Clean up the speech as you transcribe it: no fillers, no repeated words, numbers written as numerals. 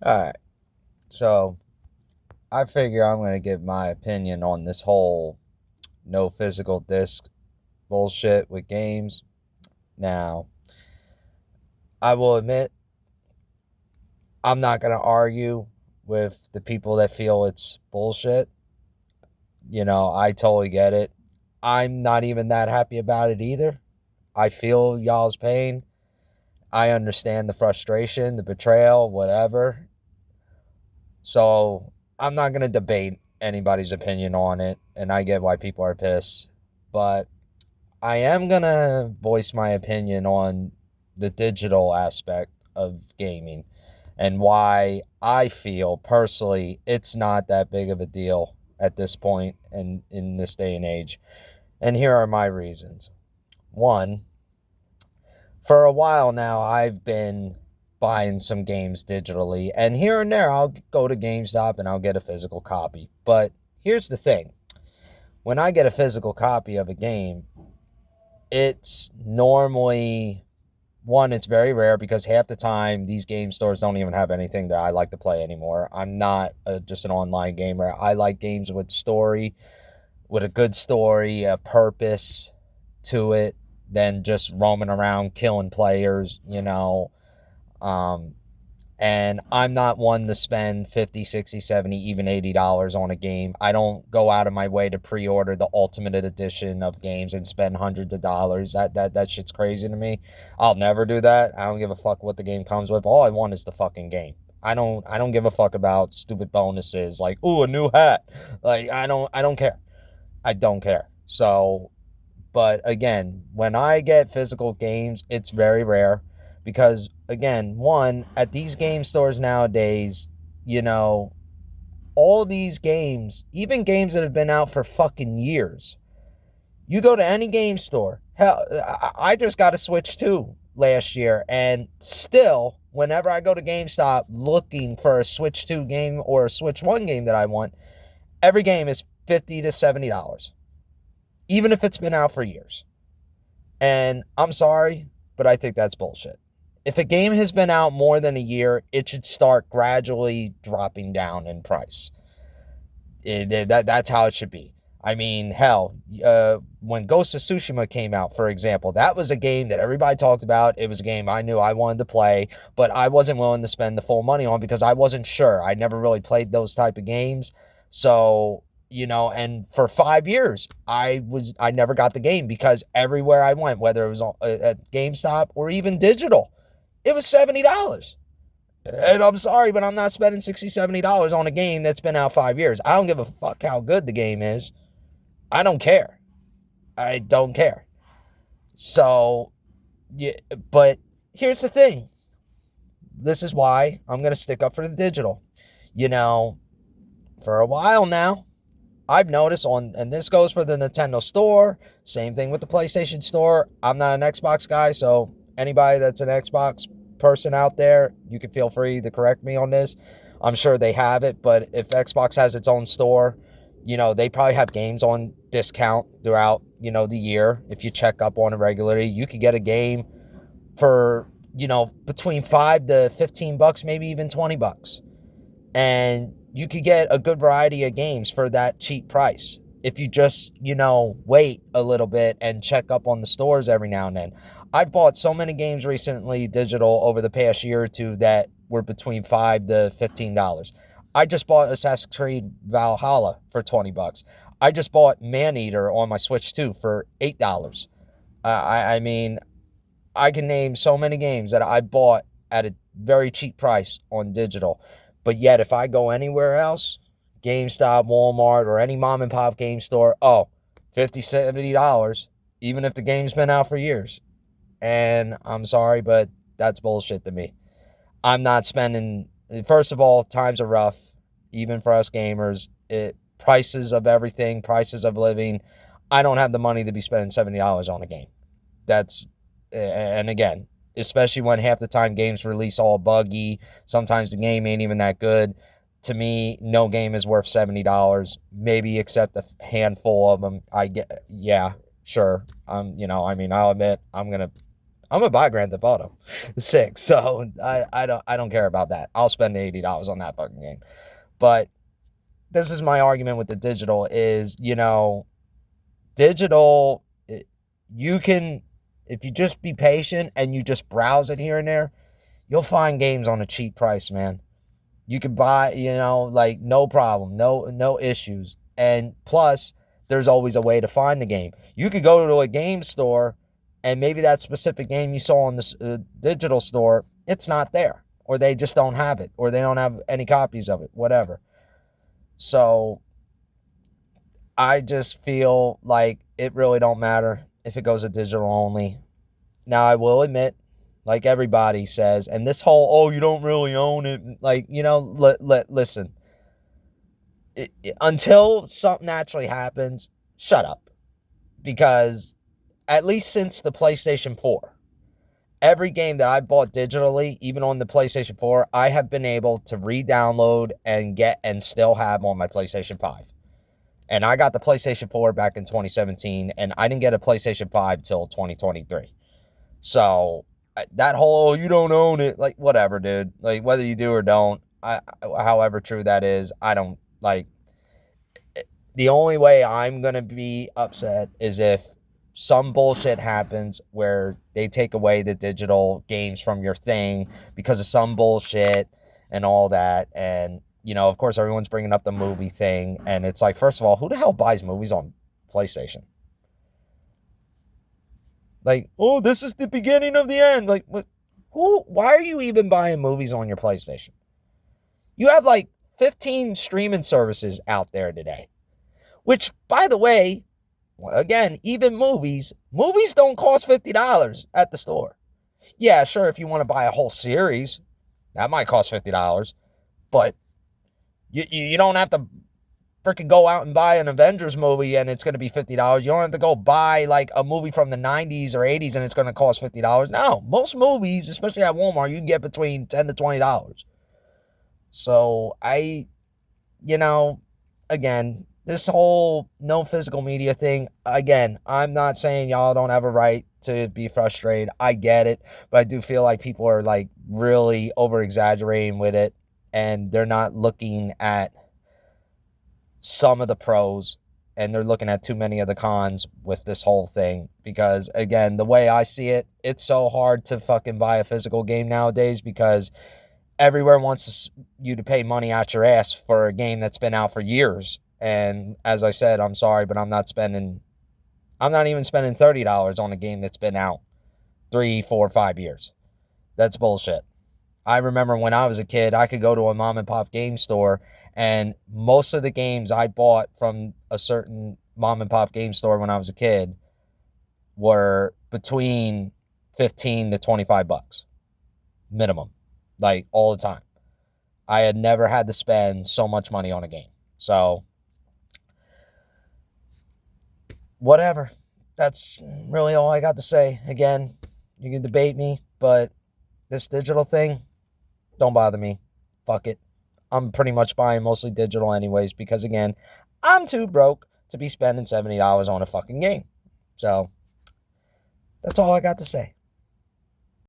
All right. So I figure I'm going to give my opinion on this whole no physical disc bullshit with games. Now, I will admit, I'm not going to argue with the people that feel it's bullshit. I totally get it. I'm not even that happy about it either. I feel y'all's pain. I understand the frustration, the betrayal, whatever. So I'm not going to debate anybody's opinion on it, and I get why people are pissed. But I am going to voice my opinion on the digital aspect of gaming and why I feel personally it's not that big of a deal at this point and in this day and age. And here are my reasons. One, for a while now, I've been buying some games digitally, and here and there, I'll go to GameStop and I'll get a physical copy. But here's the thing: when I get a physical copy of a game, it's normally one, it's very rare because half the time these game stores don't even have anything that I like to play anymore. I'm not just an online gamer. I like games with story, with a good story, a purpose to it, than just roaming around killing players. Um, and I'm not one to spend 50, 60, 70, even $80 on a game. I don't go out of my way to pre-order the ultimate edition of games and spend hundreds of dollars. That shit's crazy to me. I'll never do that. I don't give a fuck what the game comes with. All I want is the fucking game. I don't give a fuck about stupid bonuses like, ooh, a new hat. Like I don't care. I don't care. So, but again, when I get physical games, it's very rare because, again, one, at these game stores nowadays, you know, all these games, even games that have been out for fucking years, you go to any game store. Hell, I just got a Switch 2 last year, and still, whenever I go to GameStop looking for a Switch 2 game or a Switch 1 game that I want, every game is $50 to $70, even if it's been out for years. And I'm sorry, but I think that's bullshit. If a game has been out more than a year, it should start gradually dropping down in price. That's how it should be. I mean, hell, when Ghost of Tsushima came out, for example, that was a game that everybody talked about. It was a game I knew I wanted to play, but I wasn't willing to spend the full money on because I wasn't sure. I never really played those type of games. So, and for 5 years, I never got the game because everywhere I went, whether it was at GameStop or even digital, it was $70. And I'm sorry, but I'm not spending $60, $70 on a game that's been out 5 years. I don't give a fuck how good the game is. I don't care. I don't care. So, yeah, but here's the thing. This is why I'm going to stick up for the digital. You know, for a while now, I've noticed and this goes for the Nintendo store, same thing with the PlayStation store. I'm not an Xbox guy, so anybody that's an Xbox person out there, you can feel free to correct me on this. I'm sure they have it, but if Xbox has its own store, they probably have games on discount throughout, the year. If you check up on it regularly, you could get a game for, between 5 to 15 bucks, maybe even 20 bucks. And you could get a good variety of games for that cheap price if you just, wait a little bit and check up on the stores every now and then. I've bought so many games recently digital over the past year or two that were between $5 to $15. I just bought Assassin's Creed Valhalla for 20 bucks. I just bought Maneater on my Switch 2 for $8. I mean, I can name so many games that I bought at a very cheap price on digital. But yet, if I go anywhere else, GameStop, Walmart, or any mom and pop game store, oh, $50, $70, even if the game's been out for years. And I'm sorry, but that's bullshit to me. I'm not spending, first of all, times are rough, even for us gamers. Prices of everything, prices of living. I don't have the money to be spending $70 on a game. That's and again, especially when half the time games release all buggy, sometimes the game ain't even that good. To me, no game is worth $70, maybe except a handful of them. I get, yeah, sure. I mean, I'll admit I'm gonna I'm gonna buy Grand Theft Auto 6, so I don't care about that. I'll spend $80 on that fucking game. But this is my argument with the digital is, digital, you can, if you just be patient and you just browse it here and there, you'll find games on a cheap price, man. You can buy, like no problem, no issues. And plus, there's always a way to find the game. You could go to a game store and maybe that specific game you saw on the digital store, it's not there. Or they just don't have it. Or they don't have any copies of it, whatever. So I just feel like it really don't matter if it goes to digital only. Now, I will admit, like everybody says, and this whole, oh, you don't really own it, like, listen, until something actually happens, shut up. Because at least since the PlayStation 4, every game that I bought digitally, even on the PlayStation 4, I have been able to re-download and get and still have on my PlayStation 5. And I got the PlayStation 4 back in 2017, and I didn't get a PlayStation 5 till 2023. So that whole, oh, you don't own it, like, whatever, dude. Like, whether you do or don't, however true that is, I don't, like, the only way I'm going to be upset is if some bullshit happens where they take away the digital games from your thing because of some bullshit and all that. And, of course, everyone's bringing up the movie thing. And it's like, first of all, who the hell buys movies on PlayStation? Like, oh, this is the beginning of the end. Like, what? Why are you even buying movies on your PlayStation? You have like 15 streaming services out there today. Which, by the way, again, even movies don't cost $50 at the store. Yeah, sure, if you want to buy a whole series, that might cost $50. But you don't have to freaking go out and buy an Avengers movie and it's going to be $50. You don't have to go buy like a movie from the 90s or 80s and it's going to cost $50. No, most movies, especially at Walmart, you can get between $10 to $20. So again, this whole no physical media thing, again, I'm not saying y'all don't have a right to be frustrated. I get it. But I do feel like people are like really over exaggerating with it and they're not looking at some of the pros and they're looking at too many of the cons with this whole thing. Because again, the way I see it, it's so hard to fucking buy a physical game nowadays because everywhere wants you to pay money out your ass for a game that's been out for years. And as I said, I'm sorry, but I'm not even spending $30 on a game that's been out 3, 4, 5 years. That's bullshit. I remember when I was a kid, I could go to a mom and pop game store and most of the games I bought from a certain mom and pop game store when I was a kid were between 15 to 25 bucks minimum, like all the time. I had never had to spend so much money on a game. So whatever. That's really all I got to say. Again, you can debate me, but this digital thing, don't bother me. Fuck it. I'm pretty much buying mostly digital anyways because, again, I'm too broke to be spending $70 on a fucking game. So that's all I got to say.